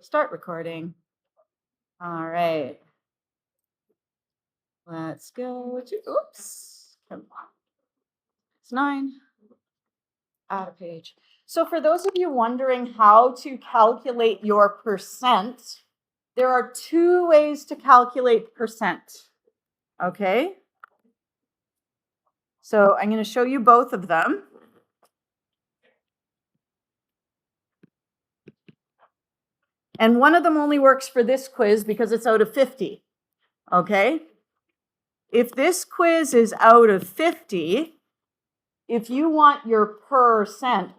Start recording. All right. Let's go to, oops, come on. It's 9. Add a page. So for those of you wondering how to calculate your percent, there are 2 ways to calculate percent. Okay? So I'm going to show you both of them. And one of them only works for this quiz because it's out of 50. Okay? If this quiz is out of 50, if you want your percent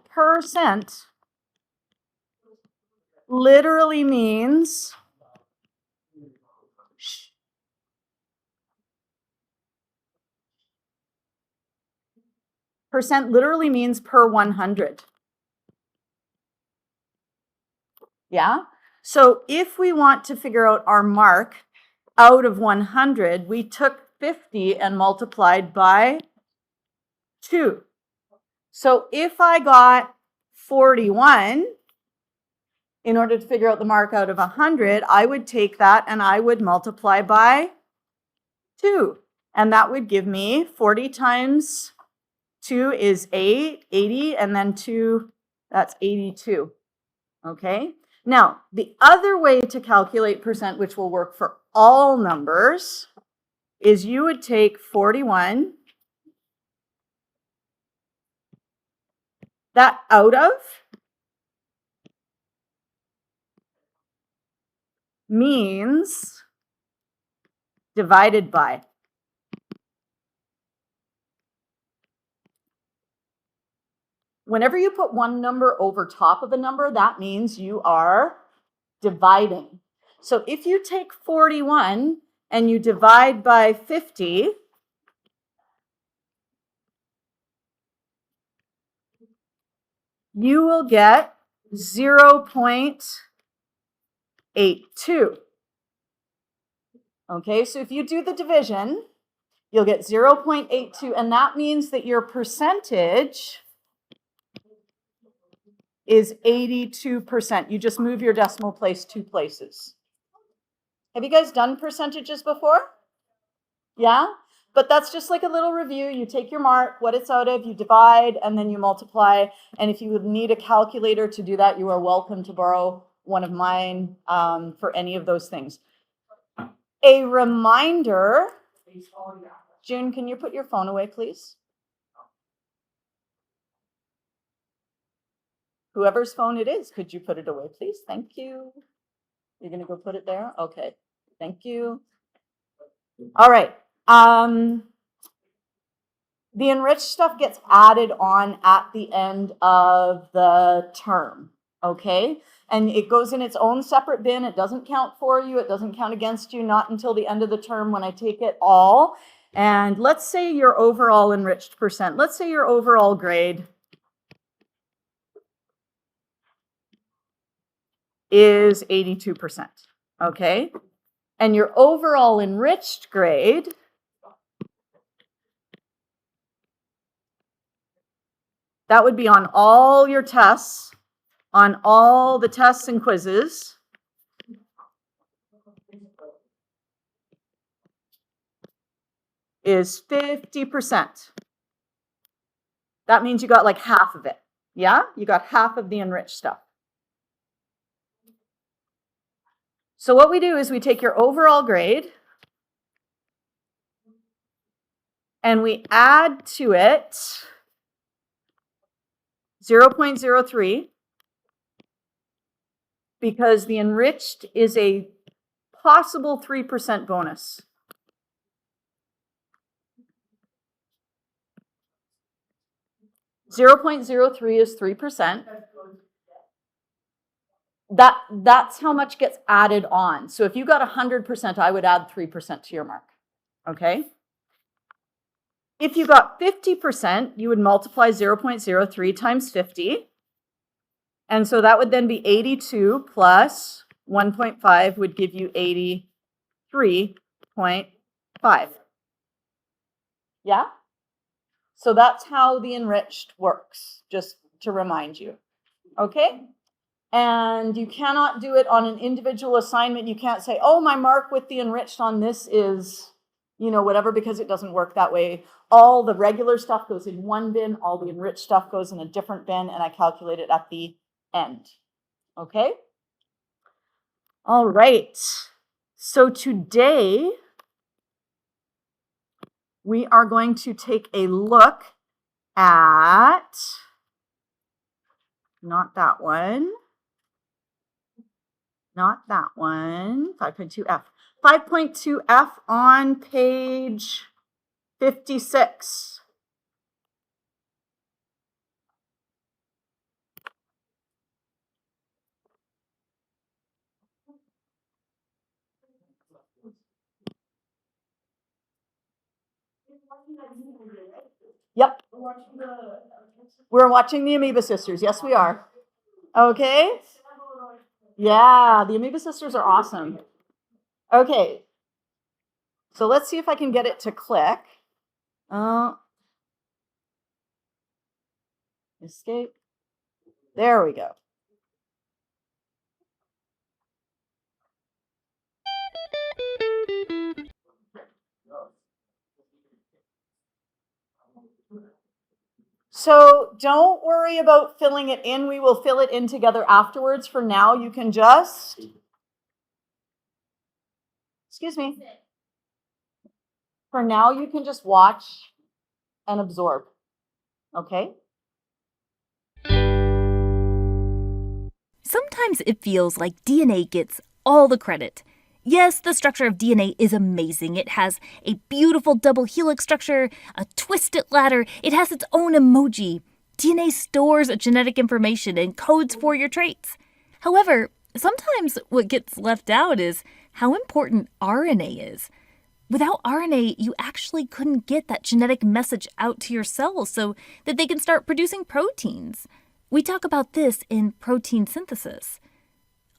literally means percent literally means per 100. Yeah? So if we want to figure out our mark out of 100, we took 50 and multiplied by 2. So if I got 41, in order to figure out the mark out of 100, I would take that and I would multiply by 2. And that would give me 40 times 2 is 80, and then 2, that's 82. Okay? Now, the other way to calculate percent, which will work for all numbers, is you would take 41, that out of means divided by. Whenever you put one number over top of a number, that means you are dividing. So if you take 41 and you divide by 50, you will get 0.82. Okay, so if you do the division, you'll get 0.82, and that means that your percentage is 82%. You just move your decimal place 2 places. Have you guys done percentages before? Yeah? But that's just like a little review. You take your mark, what it's out of, you divide, and then you multiply. And if you would need a calculator to do that, you are welcome to borrow one of mine for any of those things. A reminder, June, can you put your phone away, please? Whoever's phone it is, could you put it away, please? Thank you. You're going to go put it there? Okay. Thank you. All right. The enriched stuff gets added on at the end of the term, okay? And it goes in its own separate bin. It doesn't count for you. It doesn't count against you, not until the end of the term when I take it all. And let's say your overall enriched percent. Let's say your overall grade is 82%, okay? And your overall enriched grade that would be on all your tests, on all the tests and quizzes. Is 50%. That means you got like half of it. Yeah? You got half of the enriched stuff. So what we do is we take your overall grade and we add to it 0.03 because the enriched is a possible 3% bonus. .03 is 3%. That's how much gets added on. So if you got 100%, I would add 3% to your mark. Okay? If you got 50%, you would multiply 0.03 times 50. And so that would then be 82 plus 1.5 would give you 83.5. Yeah? So that's how the enriched works, just to remind you. Okay? And you cannot do it on an individual assignment. You can't say, oh, my mark with the enriched on this is, whatever, because it doesn't work that way. All the regular stuff goes in one bin, all the enriched stuff goes in a different bin, and I calculate it at the end. Okay? All right. So today, we are going to take a look at, not that one, 5.2F. 5.2F on page 56. Yep. We're watching the Amoeba Sisters. Yes, we are. Okay. Yeah, the Amoeba Sisters are awesome. Okay. So let's see if I can get it to click. Escape. There we go. So don't worry about filling it in. We will fill it in together afterwards. For now, you can just, excuse me. For now, you can just watch and absorb. Okay? Sometimes it feels like DNA gets all the credit. Yes, the structure of DNA is amazing. It has a beautiful double helix structure, a twisted ladder. It has its own emoji. DNA stores genetic information and codes for your traits. However, sometimes what gets left out is how important RNA is. Without RNA, you actually couldn't get that genetic message out to your cells so that they can start producing proteins. We talk about this in protein synthesis.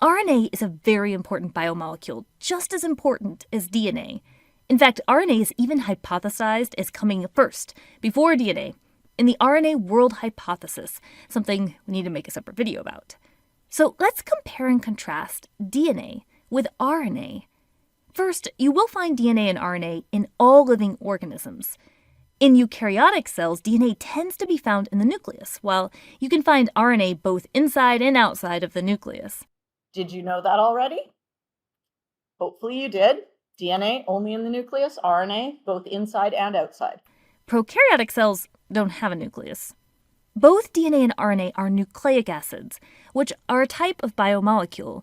RNA is a very important biomolecule, just as important as DNA. In fact, RNA is even hypothesized as coming first, before DNA, in the RNA world hypothesis, something we need to make a separate video about. So let's compare and contrast DNA with RNA. First, you will find DNA and RNA in all living organisms. In eukaryotic cells, DNA tends to be found in the nucleus, while you can find RNA both inside and outside of the nucleus. Did you know that already? Hopefully you did. DNA only in the nucleus, RNA both inside and outside. Prokaryotic cells don't have a nucleus. Both DNA and RNA are nucleic acids, which are a type of biomolecule.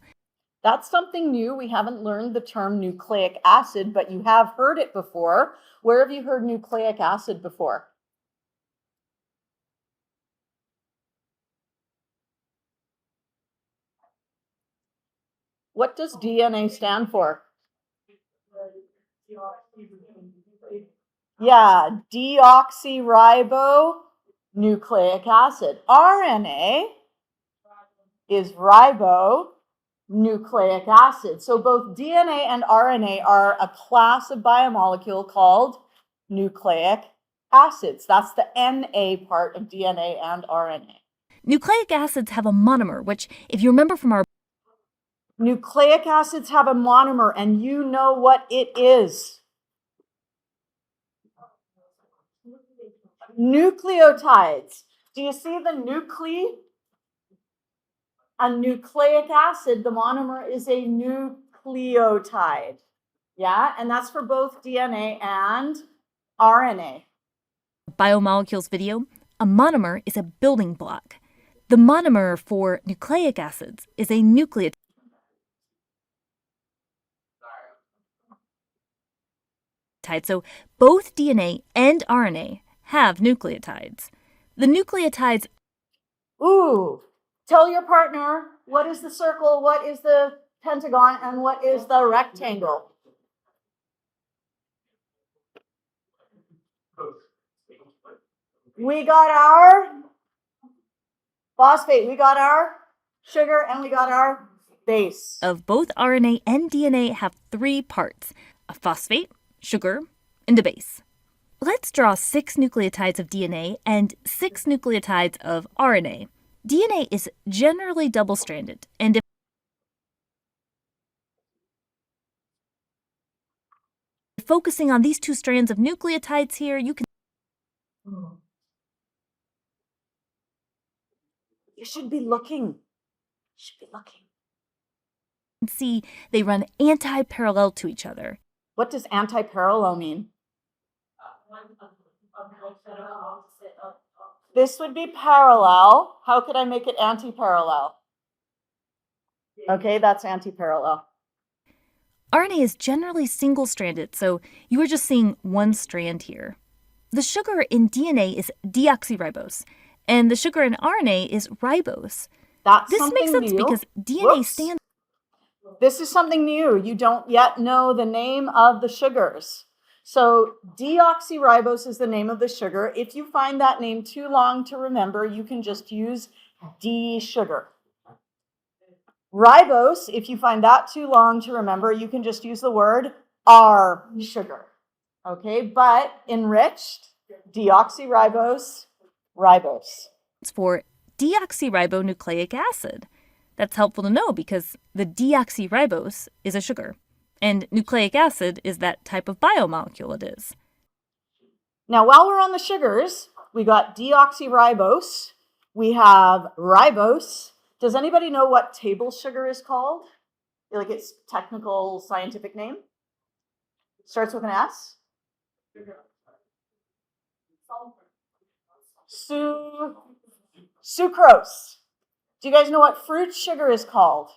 That's something new. We haven't learned the term nucleic acid, but you have heard it before. Where have you heard nucleic acid before? What does DNA stand for? Yeah, deoxyribonucleic acid. RNA is ribonucleic acid. So both DNA and RNA are a class of biomolecule called nucleic acids. That's the Na part of DNA and RNA. Nucleic acids have a monomer, which, if you remember from our Nucleic acids have a monomer, and you know what it is. Nucleotides. Do you see the nuclei? A nucleic acid, the monomer is a nucleotide. Yeah, and that's for both DNA and RNA. biomolecules video, a monomer is a building block. The monomer for nucleic acids is a nucleotide. So both DNA and RNA have nucleotides. The nucleotides. Ooh, tell your partner, what is the circle, what is the pentagon, and what is the rectangle? We got our phosphate, we got our sugar, and we got our base. Of both RNA and DNA have 3 parts: a phosphate, sugar, and a base. Let's draw 6 nucleotides of DNA and 6 nucleotides of RNA. DNA is generally double-stranded, and if focusing on these two strands of nucleotides here, you can You should be looking. You should be looking. see they run anti-parallel to each other. What does anti-parallel mean? This would be parallel. How could I make it anti-parallel? Okay, that's anti-parallel. RNA is generally single-stranded, so you are just seeing one strand here. The sugar in DNA is deoxyribose, and the sugar in RNA is ribose. That's This something makes sense new. because DNA Whoops. stands. This is something new. You don't yet know the name of the sugars. So deoxyribose is the name of the sugar. If you find that name too long to remember, you can just use D sugar. Ribose, if you find that too long to remember, you can just use the word R sugar. Okay, but enriched, deoxyribose, ribose. For deoxyribonucleic acid. That's helpful to know because the deoxyribose is a sugar, and nucleic acid is that type of biomolecule it is. Now, while we're on the sugars, we got deoxyribose, we have ribose. Does anybody know what table sugar is called? Like its technical scientific name? Starts with an S? Sucrose. Do you guys know what fruit sugar is called?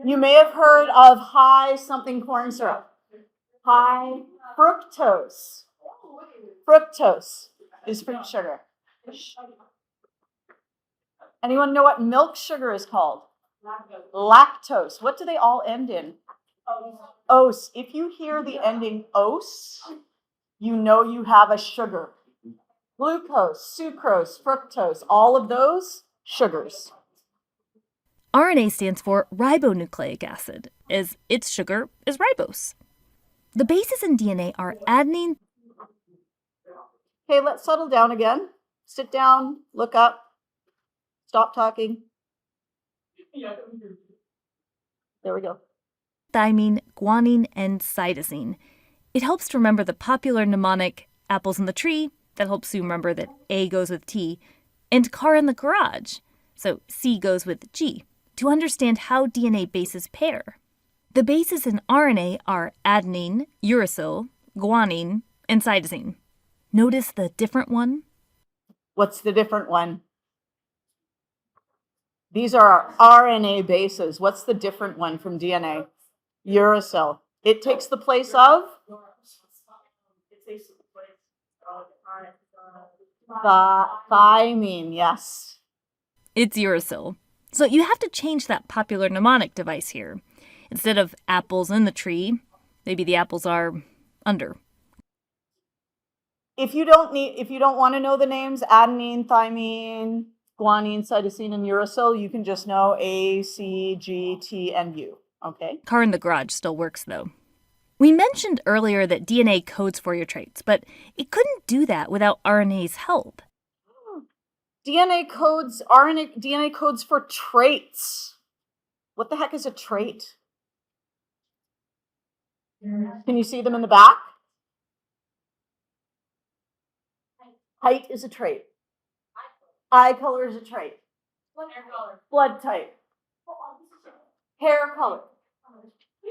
You may have heard of high something corn syrup. High fructose. Fructose is fruit sugar. Anyone know what milk sugar is called? Lactose. What do they all end in? Ose. If you hear the ending ose, you know you have a sugar. Glucose, sucrose, fructose, all of those sugars. RNA stands for ribonucleic acid, as its sugar is ribose. The bases in DNA are adenine. Okay, let's settle down again. Sit down, look up, stop talking. There we go. Thymine, guanine, and cytosine. It helps to remember the popular mnemonic apples in the tree. That helps you remember that A goes with T, and car in the garage. So C goes with G, to understand how DNA bases pair. The bases in RNA are adenine, uracil, guanine, and cytosine. Notice the different one? What's the different one? These are our RNA bases. What's the different one from DNA? Uracil. It takes the place of? Thymine, yes. It's uracil. So you have to change that popular mnemonic device here. Instead of apples in the tree, maybe the apples are under. If you don't want to know the names, adenine, thymine, guanine, cytosine, and uracil, you can just know A, C, G, T, and U. Okay? Car in the garage still works, though. We mentioned earlier that DNA codes for your traits, but it couldn't do that without RNA's help. DNA codes for traits. What the heck is a trait? Can you see them in the back? Height is a trait. Eye color is a trait. Blood type. Hair color.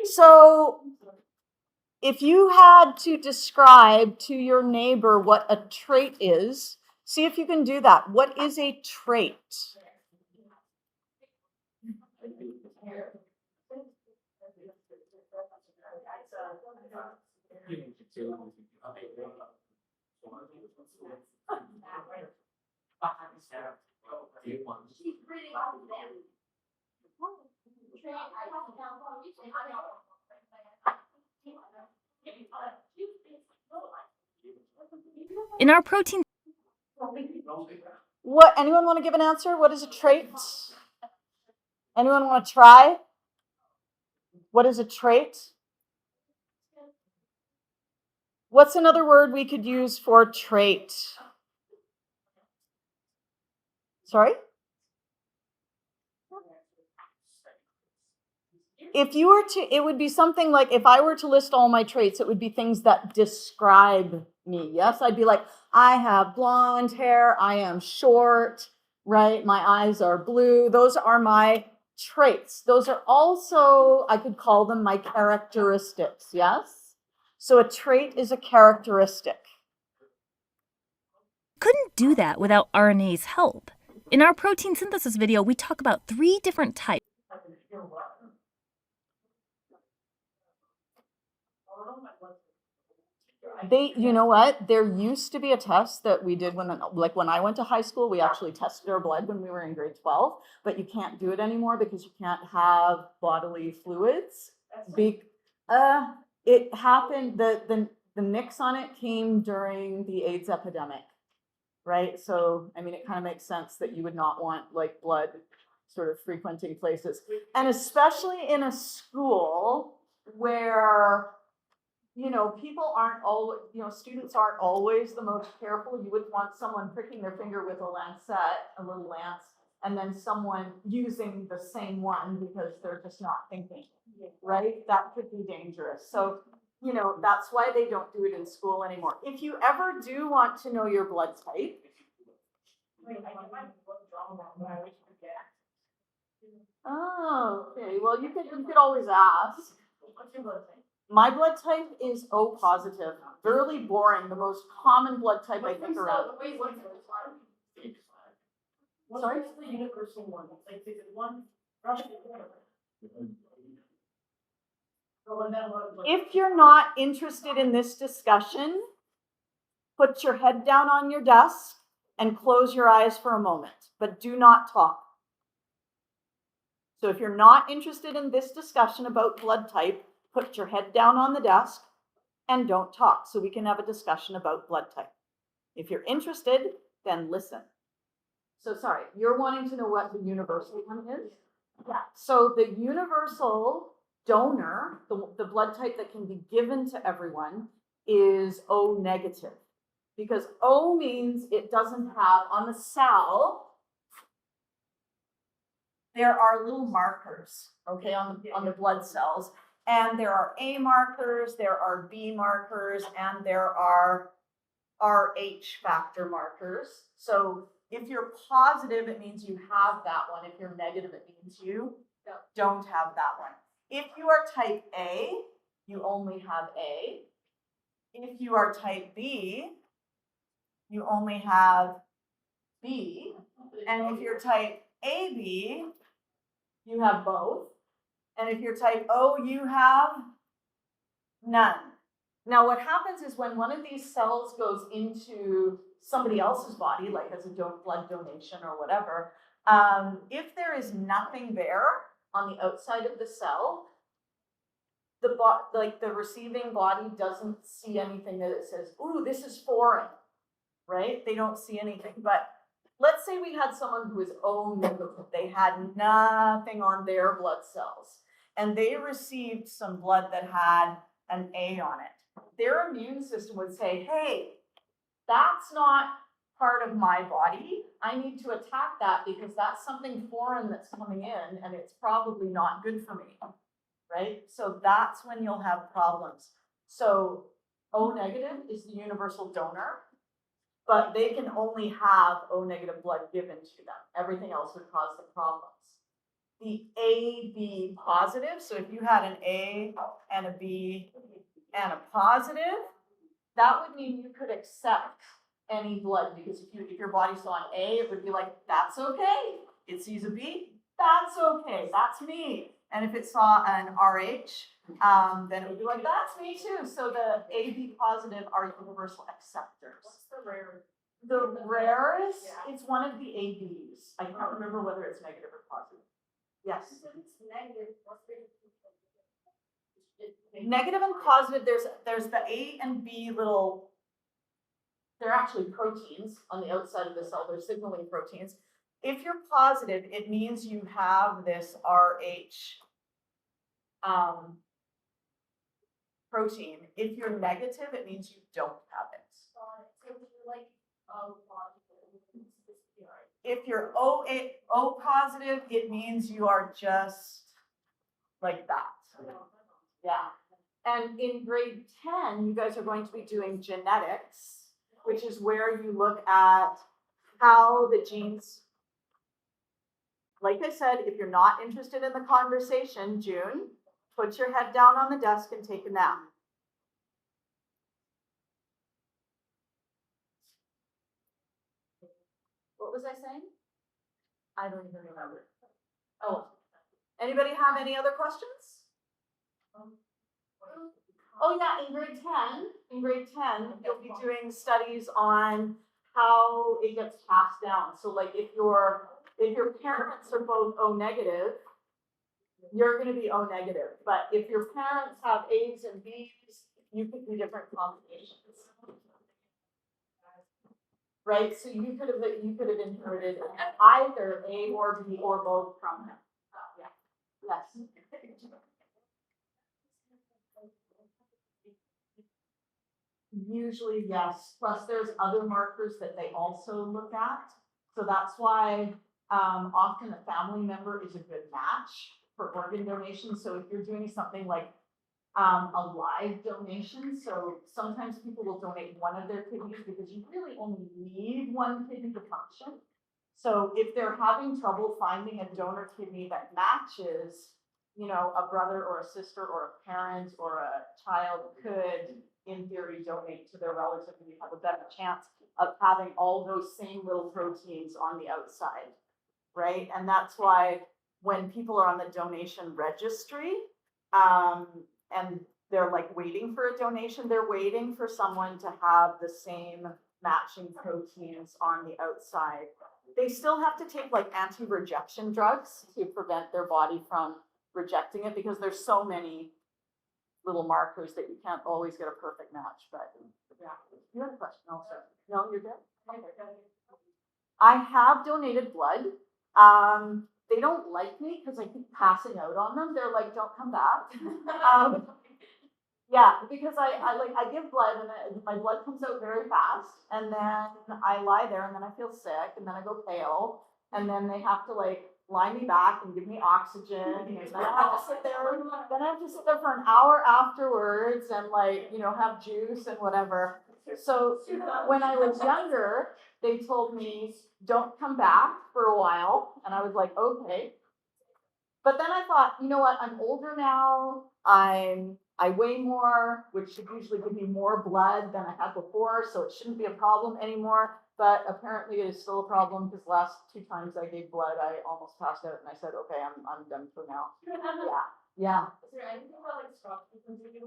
So, if you had to describe to your neighbor what a trait is, see if you can do that. What is a trait? In our protein, What? Anyone want to give an answer? What is a trait? Anyone want to try? What is a trait? What's another word we could use for trait? Sorry? If you were to, it would be something like, if I were to list all my traits, it would be things that describe me. Yes, I'd be like, I have blonde hair, I am short, right? My eyes are blue. Those are my traits. Those are also, I could call them my characteristics. Yes? So a trait is a characteristic. Couldn't do that without RNA's help. In our protein synthesis video, we talk about 3 different types. You know what? There used to be a test that we did when I went to high school, we actually tested our blood when we were in grade 12, but you can't do it anymore because you can't have bodily fluids. It happened, the nix on it came during the AIDS epidemic, right? So, I mean, it kind of makes sense that you would not want like blood sort of frequenting places. And especially in a school where people aren't always, students aren't always the most careful. You wouldn't want someone pricking their finger with a lancet, a little lance, and then someone using the same one because they're just not thinking, right? That could be dangerous. So, that's why they don't do it in school anymore. If you ever do want to know your blood type, oh, okay. Well, you could always ask. My blood type is O positive. Really boring. The most common blood type I think around. Sorry? The universal one. Like, is it one? If you're not interested in this discussion, put your head down on your desk and close your eyes for a moment, but do not talk. So if you're not interested in this discussion about blood type, put your head down on the desk and don't talk so we can have a discussion about blood type. If you're interested, then listen. So sorry, you're wanting to know what the universal one is? Yeah. So the universal donor, the blood type that can be given to everyone, is O negative. Because O means it doesn't have, on the cell, there are little markers, okay, on the blood cells. And there are A markers, there are B markers, and there are RH factor markers. So if you're positive, it means you have that one. If you're negative, it means you don't have that one. If you are type A, you only have A. If you are type B, you only have B. And if you're type AB, you have both. And if you're type O, you have none. Now, what happens is when one of these cells goes into somebody else's body, like as a blood donation or whatever, if there is nothing there on the outside of the cell, the receiving body doesn't see anything that it says, ooh, this is foreign, right? They don't see anything. But let's say we had someone who is O negative. They had nothing on their blood cells, and they received some blood that had an A on it. Their immune system would say, hey, that's not part of my body. I need to attack that because that's something foreign that's coming in and it's probably not good for me, right? So that's when you'll have problems. So O negative is the universal donor, but they can only have O negative blood given to them. Everything else would cause the problems. The AB positive, so if you had an A and a B and a positive, that would mean you could accept any blood, because if your body saw an A, it would be like, that's okay. It sees a B, that's okay, that's me. And if it saw an RH, then it would be like, that's me too. So the AB positive are universal acceptors. What's the rarest? The rarest, yeah. It's one of the ABs. I can't remember whether it's negative or positive. Yes. It's negative. Negative and positive, there's the A and B little, they're actually proteins on the outside of the cell. They're signaling proteins. If you're positive, it means you have this RH protein. If you're negative, it means you don't have it. So if you're like if you're O positive, it means you are just like that. Yeah. And in grade 10, you guys are going to be doing genetics, which is where you look at how the genes, like I said, if you're not interested in the conversation, June, put your head down on the desk and take a nap. What was I saying? I don't even remember. Oh, anybody have any other questions? Oh yeah, in grade 10, you'll be doing studies on how it gets passed down. So like if your parents are both O negative, you're going to be O negative. But if your parents have A's and B's, you could do different combinations. Right? So you could have inherited either A or B or both from them. Yeah. Yes. Usually, yes. Plus, there's other markers that they also look at. So that's why often a family member is a good match for organ donation. So if you're doing something like a live donation, so sometimes people will donate one of their kidneys because you really only need one kidney to function. So if they're having trouble finding a donor kidney that matches, you know, a brother or a sister or a parent or a child could, in theory, donate to their relative, and you have a better chance of having all those same little proteins on the outside, right? And that's why when people are on the donation registry, and they're like waiting for a donation, they're waiting for someone to have the same matching proteins on the outside. They still have to take like anti-rejection drugs to prevent their body from rejecting it because there's so many little markers that you can't always get a perfect match. But yeah, you had a question also. No, you're good. Okay. I have donated blood. They don't like me because I keep passing out on them. They're like, don't come back. Yeah, because I give blood and my blood comes out very fast, and then I lie there and then I feel sick and then I go pale, and then they have to like lie me back and give me oxygen, and then I have to sit there. Then I have to sit there for an hour afterwards and like, you know, have juice and whatever. So when I was younger, they told me don't come back for a while, and I was like, okay. But then I thought, you know what? I'm older now. I weigh more, which should usually give me more blood than I had before, so it shouldn't be a problem anymore. But apparently it is still a problem because last 2 times I gave blood, I almost passed out, and I said, okay, I'm done for now. Yeah. Is there anything about like stock frequency?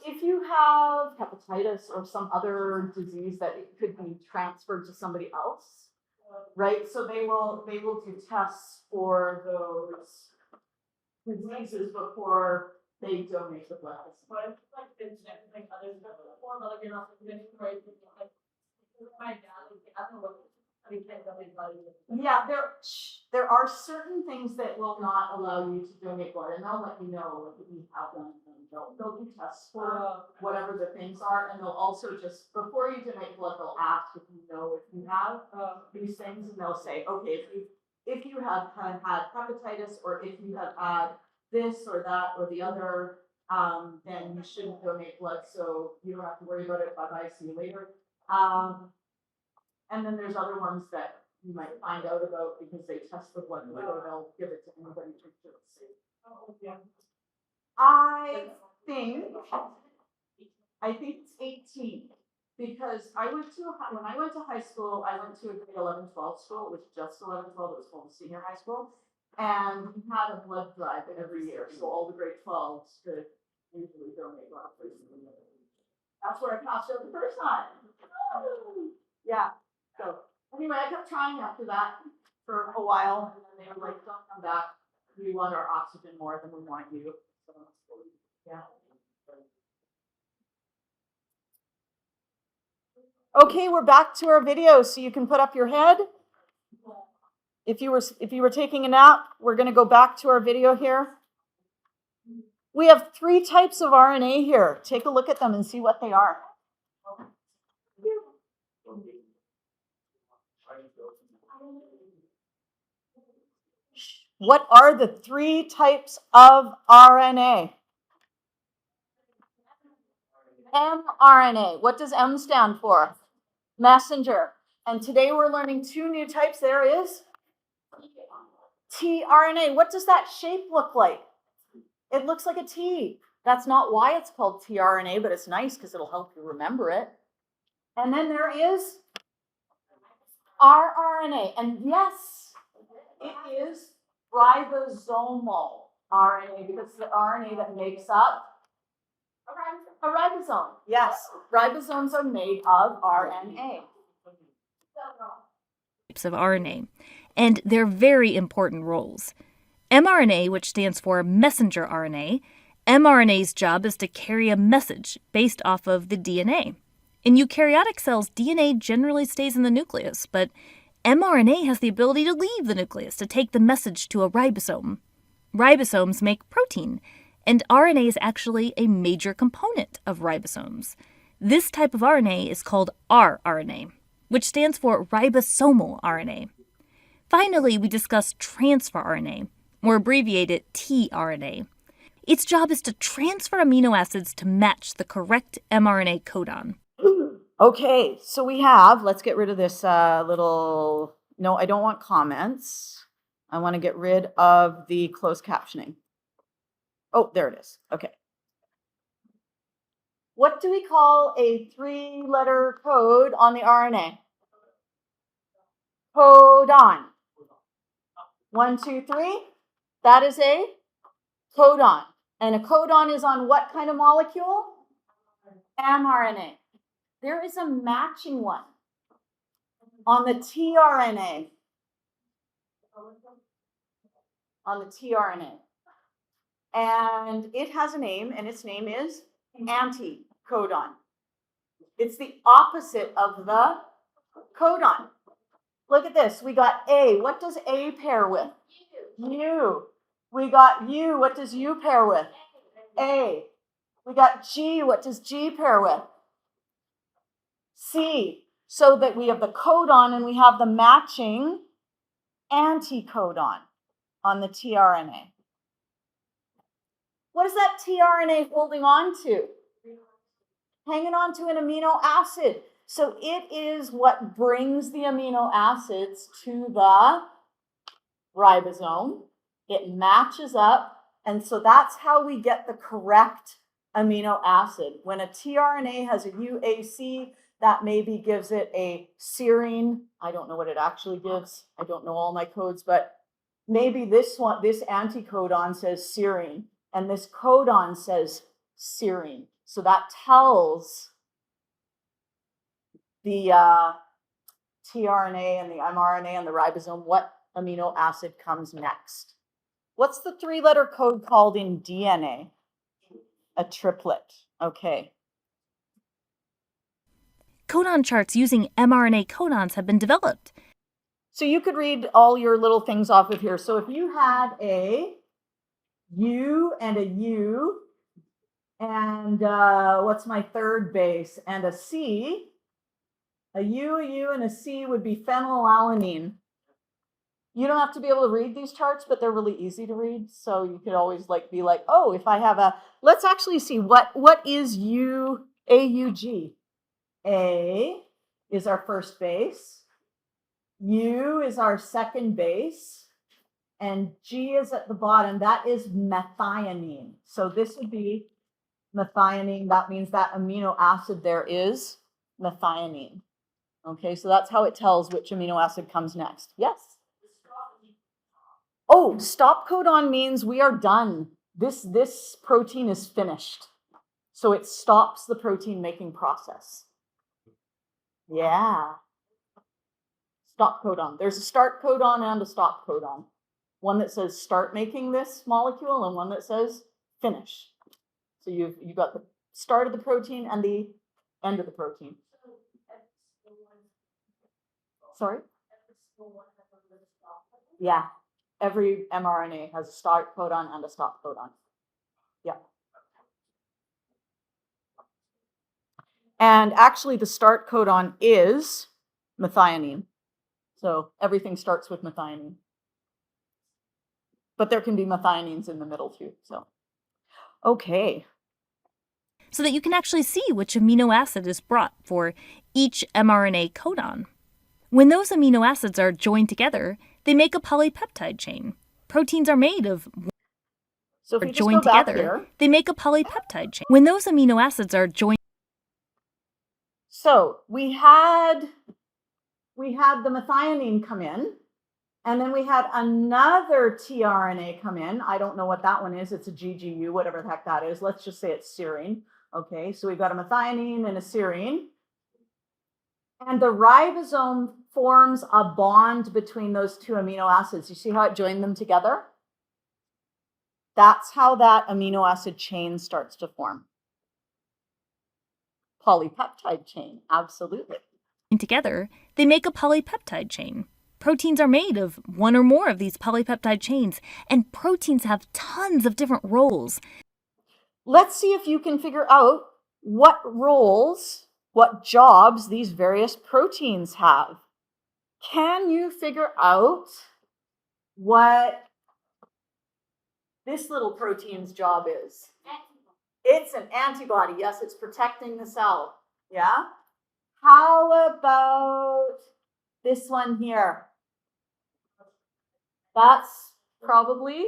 If you have hepatitis or some other disease that it could be transferred to somebody else, right? So they will do tests for those diseases before they donate the blood. But it's like internet, like others before, but like you're not getting right. Like my dad, like I don't know what I mean, can't donate blood. Yeah, there are certain things that will not allow you to donate blood, and they'll let you know if you have them. They'll do tests for whatever the things are, and they'll also just before you donate blood, they'll ask if you know if you have these things, and they'll say, okay, if you have had hepatitis or if you have had this or that or the other, then you shouldn't donate blood, so you don't have to worry about it. Bye bye, see you later. And then there's other ones that you might find out about because they test the blood, or they'll give it to anybody to see. Oh, yeah. I think it's 18 because when I went to high school, I went to a grade 11, 12 school. It was just 11, 12. It was called senior high school. And we had a blood drive every year. So all the grade 12s could usually donate blood. That's where I passed out the first time. Yeah. So anyway, I kept trying after that for a while. And then they were like, don't come back. We want our oxygen more than we want you. So, yeah. Okay, we're back to our video, so you can put up your head. If you were taking a nap, we're going to go back to our video here. We have 3 types of RNA here. Take a look at them and see what they are. What are the 3 types of RNA? mRNA. What does M stand for? Messenger. And today we're learning 2 new types. There is tRNA. What does that shape look like? It looks like a T. That's not why it's called tRNA, but it's nice because it'll help you remember it. And then there is rRNA. And yes, it is ribosomal RNA because it's the RNA that makes up a ribosome. Yes, ribosomes are made of RNA. Types of RNA, and their very important roles. mRNA, which stands for messenger RNA, mRNA's job is to carry a message based off of the DNA. In eukaryotic cells, DNA generally stays in the nucleus, but mRNA has the ability to leave the nucleus to take the message to a ribosome. Ribosomes make protein, and RNA is actually a major component of ribosomes. This type of RNA is called rRNA, which stands for ribosomal RNA. Finally, we discuss transfer RNA, or abbreviated tRNA. Its job is to transfer amino acids to match the correct mRNA codon. Okay, so we have, let's get rid of this little, no, I don't want comments. I want to get rid of the closed captioning. Oh, there it is. Okay. What do we call a 3-letter code on the RNA? Codon. 1, 2, 3. That is a codon. And a codon is on what kind of molecule? mRNA. There is a matching one on the tRNA. On the tRNA. And it has a name, and its name is anticodon. It's the opposite of the codon. Look at this. We got A. What does A pair with? U. We got U. What does U pair with? A. We got G. What does G pair with? C. So that we have the codon and we have the matching anticodon on the tRNA. What is that tRNA holding on to? Hanging on to an amino acid. So it is what brings the amino acids to the ribosome. It matches up, and so that's how we get the correct amino acid. When a tRNA has a UAC, that maybe gives it a serine. I don't know what it actually gives. I don't know all my codes, but maybe this one, this anticodon says serine, and this codon says serine. So that tells the tRNA and the mRNA and the ribosome what amino acid comes next. What's the 3-letter code called in DNA? A triplet. Okay. Codon charts using mRNA codons have been developed. So you could read all your little things off of here. So if you had a U and a U, and what's my third base? And a C, a U, and a C would be phenylalanine. You don't have to be able to read these charts, but they're really easy to read. So you could always be like, oh, if I have a, let's actually see what is AUG. A is our first base. U is our second base. And G is at the bottom. That is methionine. So this would be methionine. That means that amino acid there is methionine. Okay, so that's how it tells which amino acid comes next. Yes? Oh, stop codon means we are done. This protein is finished. So it stops the protein making process. Yeah. Stop codon. There's a start codon and a stop codon. One that says start making this molecule and one that says finish. So you've got the start of the protein and the end of the protein. Sorry? Yeah. Every mRNA has a start codon and a stop codon. Yeah. And actually the start codon is methionine. So everything starts with methionine. but there can be methionines in the middle too. So, okay. So that you can actually see which amino acid is brought for each mRNA codon. When those amino acids are joined together, they make a polypeptide chain. Proteins are made of So if we just joined go back together, here, they make a polypeptide chain. When those amino acids are joined, so we had the methionine come in, and then we had another tRNA come in. I don't know what that one is. It's a GGU, whatever the heck that is. Let's just say it's serine. Okay, so we've got a methionine and a serine. And the ribosome forms a bond between those two amino acids. You see how it joined them together? That's how that amino acid chain starts to form. Polypeptide chain, absolutely. together, they make a polypeptide chain. Proteins are made of one or more of these polypeptide chains, and proteins have tons of different roles. Let's see if you can figure out what roles, what jobs these various proteins have. Can you figure out what this little protein's job is? It's an antibody. Yes, it's protecting the cell. Yeah? How about this one here? That's probably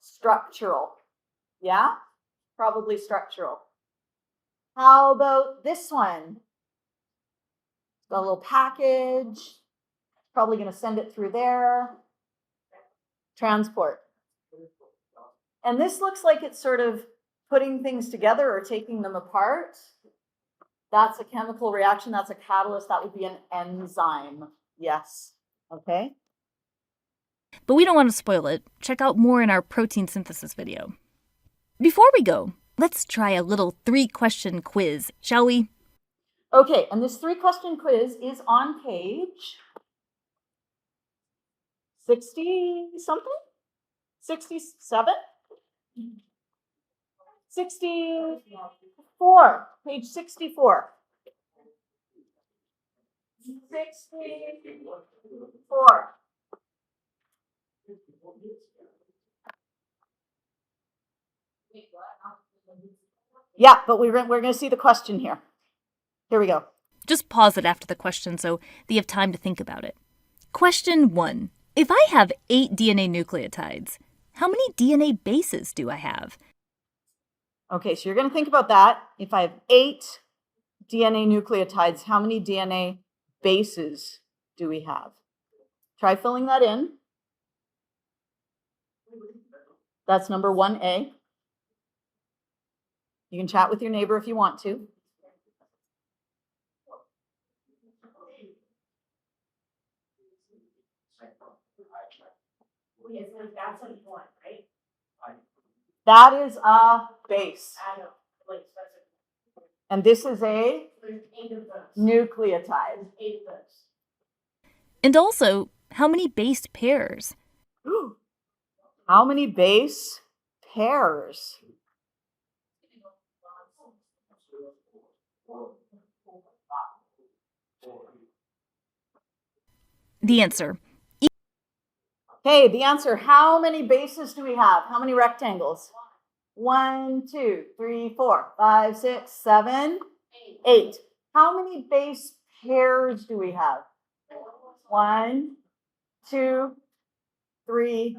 structural. Yeah? Probably structural. How about this one? It's got a little package. Probably going to send it through there. Transport. And this looks like it's sort of putting things together or taking them apart. That's a chemical reaction. That's a catalyst. That would be an enzyme. Yes. Okay. But we don't want to spoil it. Check out more in our protein synthesis video. Before we go, let's try a little 3-question quiz, shall we? Okay, and this 3-question quiz is on page 60 something? 67? 64. Page 64. 64. Yeah, but we're going to see the question here. Here we go. Just pause it after the question so that you have time to think about it. Question 1. If I have 8 DNA nucleotides, how many DNA bases do I have? Okay, so you're going to think about that. If I have 8 DNA nucleotides, how many DNA bases do we have? Try filling that in. That's number 1A. You can chat with your neighbor if you want to. That is a base. And this is a nucleotide. And also, how many base pairs? How many base pairs? The answer. Okay, the answer. How many bases do we have? How many rectangles? 1, 2, 3, 4, 5, 6, 7, 8. How many base pairs do we have? 1, 2, 3,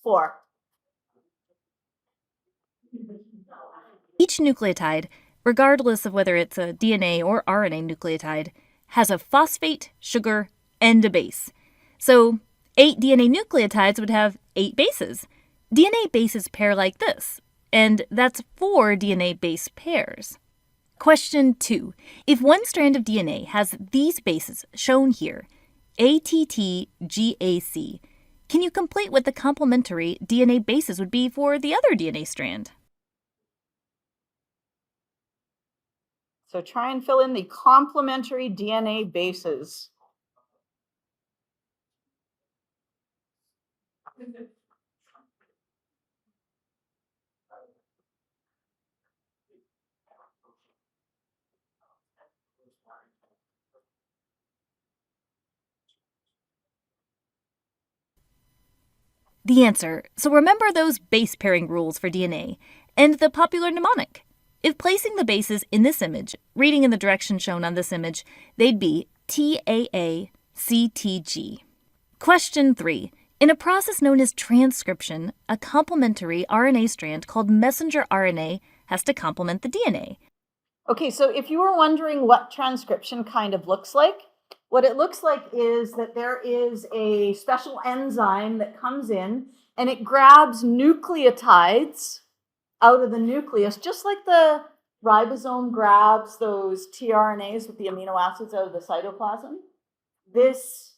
4. Each nucleotide, regardless of whether it's a DNA or RNA nucleotide, has a phosphate, sugar, and a base. So 8 DNA nucleotides would have 8 bases. DNA bases pair like this, and that's 4 DNA base pairs. Question 2. If one strand of DNA has these bases shown here, ATTGAC, can you complete what the complementary DNA bases would be for the other DNA strand? So try and fill in the complementary DNA bases. The answer. So remember those base pairing rules for DNA and the popular mnemonic. If placing the bases in this image, reading in the direction shown on this image, they'd be TAA-CTG. Question 3. In a process known as transcription, a complementary RNA strand called messenger RNA has to complement the DNA. Okay, so if you were wondering what transcription kind of looks like, what it looks like is that there is a special enzyme that comes in and it grabs nucleotides out of the nucleus, just like the ribosome grabs those tRNAs with the amino acids out of the cytoplasm. This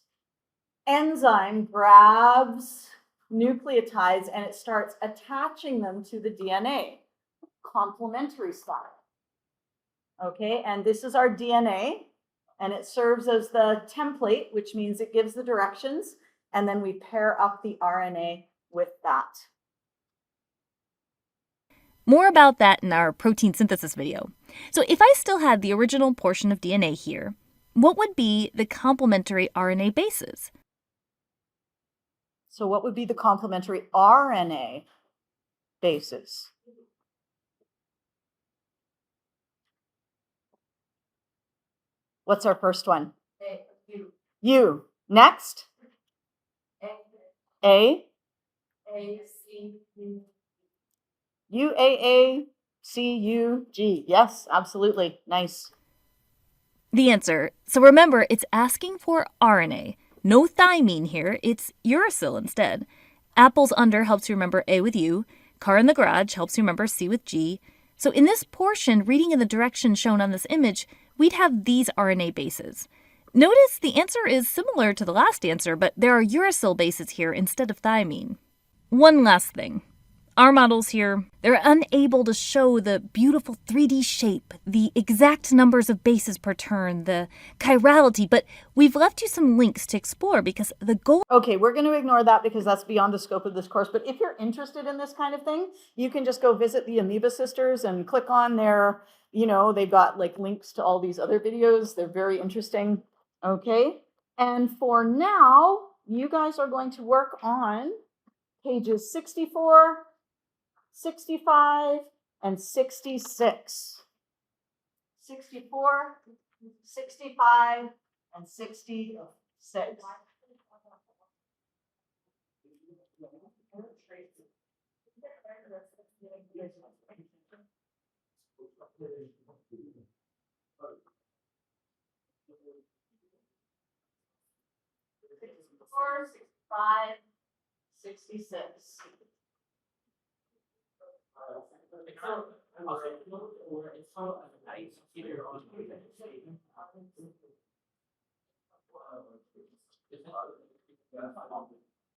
enzyme grabs nucleotides and it starts attaching them to the DNA, complementary style. Okay, and this is our DNA, and it serves as the template, which means it gives the directions, and then we pair up the RNA with that. More about that in our protein synthesis video. So if I still had the original portion of DNA here, what would be the complementary RNA bases? So what would be the complementary RNA bases? What's our first one? U. Next? A. UAACUG. Yes, absolutely. Nice. The answer. So remember, it's asking for RNA. No thymine here, it's uracil instead. Apples under helps you remember A with U. Car in the garage helps you remember C with G. So in this portion, reading in the direction shown on this image, we'd have these RNA bases. Notice the answer is similar to the last answer, but there are uracil bases here instead of thymine. One last thing. Our models here, they're unable to show the beautiful 3D shape, the exact numbers of bases per turn, the chirality, but we've left you some links to explore because the goal... Okay, we're going to ignore that because that's beyond the scope of this course, but if you're interested in this kind of thing, you can just go visit the Amoeba Sisters and click on their, they've got like links to all these other videos. They're very interesting. Okay, and for now, you guys are going to work on pages 64, 65, and 66. 64, 65, and 66. Four, 65, 66.